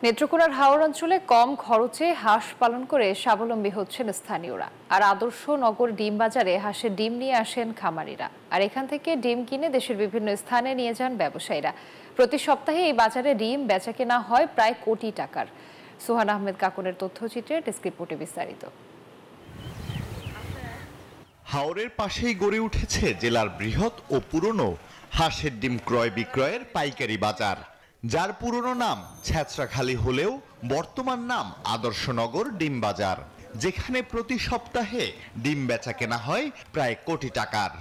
নেত্রকোনার হাওর অঞ্চলে কম খরচে হাঁস পালন করে স্বাবলম্বী হচ্ছেন স্থানীয়রা। আর আদর্শ নগর ডিম বাজারে হাঁসের ডিম নিয়ে আসেন খামারিরা, আর এখান থেকে ডিম কিনে দেশের বিভিন্ন স্থানে নিয়ে যান ব্যবসায়ীরা। প্রতি সপ্তাহে এই বাজারে ডিম বেচাকেনা হয় প্রায় কোটি টাকার। সোহান আহমেদ কাকনের তথ্যচিত্রে ডেস্ক রিপোর্টে বিস্তারিত। হাওরের পাশেই গড়ে উঠেছে জেলার বৃহৎ ও পুরনো হাঁসের ডিম ক্রয় বিক্রয়ের পাইকারি বাজার, যার পুরনো নাম ছেঁচড়াখালী হলেও বর্তমান নাম আদর্শনগর ডিম বাজার, যেখানে প্রতি সপ্তাহে ডিম বেচা কেনা হয় প্রায় কোটি টাকার।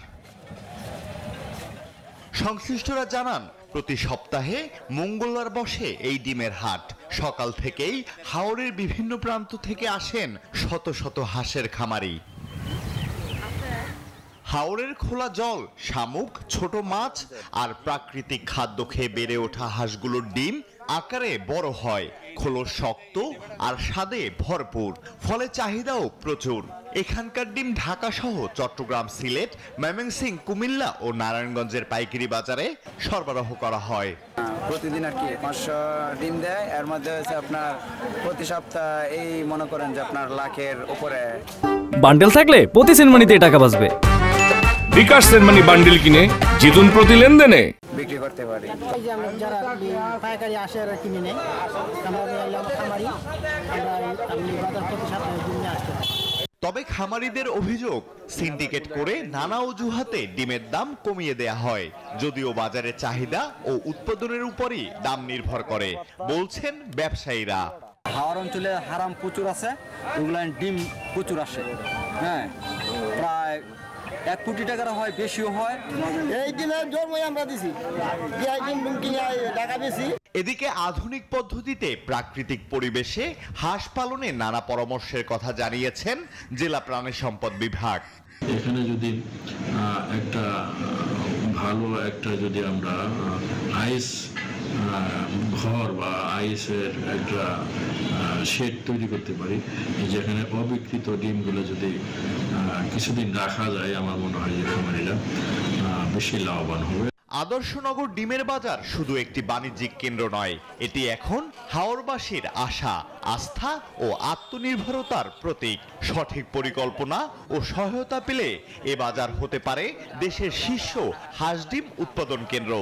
সংশ্লিষ্টরা জানান, প্রতি সপ্তাহে মঙ্গলবার বসে এই ডিমের হাট। সকাল থেকেই হাওরের বিভিন্ন প্রান্ত থেকে আসেন শত শত হাঁসের খামারি। হাওরের খোলা জল, শামুক, ছোট মাছ আর প্রাকৃতিক খাদ্য খেয়ে বেড়ে ওঠা হাঁসগুলোর ডিম আকারে বড় হয়, খোলস শক্ত আর স্বাদে ভরপুর, ফলে চাহিদাও প্রচুর। এখানকার ডিম ঢাকা সহ চট্টগ্রাম, সিলেট, ময়মনসিংহ, কুমিল্লা ও নারায়ণগঞ্জের পাইকারি বাজারে সরবরাহ করা হয়। প্রতিদিন আর কি 500 ডিম দেয়, এর মধ্যে হচ্ছে আপনার প্রতি সপ্তাহ এই মনে করেন যে আপনার লাখের উপরে বান্ডেল থাকলে প্রতি সেনমানিতে টাকা বাঁচবে। বিকাশ সেনমানি বান্ডেল কিনে জিতুন প্রতি লেনদেনে। বিক্রি করতে পারি। এই যে আমরা যারা পাইকারি আসে আর কিনে নেয়, আমরা খামারি, আমরা বাজার প্রতি সপ্তাহে ডিম নিয়ে আসতে পারি। তবে খামারিদের অভিযোগ, সিন্ডিকেট করে নানা অজুহাতে ডিমের দাম কমিয়ে দেয়া হয়, যদিও বাজারে চাহিদা ও উৎপাদনের উপরই দাম নির্ভর করে, বলছেন ব্যবসায়ীরা। হাওর অঞ্চলে হারাম প্রচুর আছে, ওগুলো ডিম প্রচুর আসে। হ্যাঁ, প্রায় 1 কোটি টাকার হয়, বেশিও হয়। এই ডিমের জন্মই আমরা দিছি, ডিম কিনে টাকা বেশি। এদিকে আধুনিক পদ্ধতিতে প্রাকৃতিক পরিবেশে হাঁস পালনে নানা পরামর্শের কথা জানিয়েছেন জেলা প্রাণী সম্পদ বিভাগ। এখানে যদি একটা ভালো একটা যদি আমরা আইস ঘর বা আইসের একটা শেড তৈরি করতে পারি, যেখানে অবিকৃত ডিমগুলো যদি কিছুদিন রাখা যায়, আমার মনে হয় যে খামারিরা বেশি লাভবান হবে। আদর্শনগর ডিমের বাজার শুধু একটি বাণিজ্যিক কেন্দ্র নয়, এটি এখন হাওরবাসীর আশা, আস্থা ও আত্মনির্ভরতার প্রতীক। সঠিক পরিকল্পনা ও সহায়তা পেলে এ বাজার হতে পারে দেশের শীর্ষ হাঁস ডিম উৎপাদন কেন্দ্র।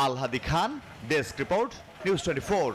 আলহাদি খান, ডেস্ক রিপোর্ট, নিউজ 24।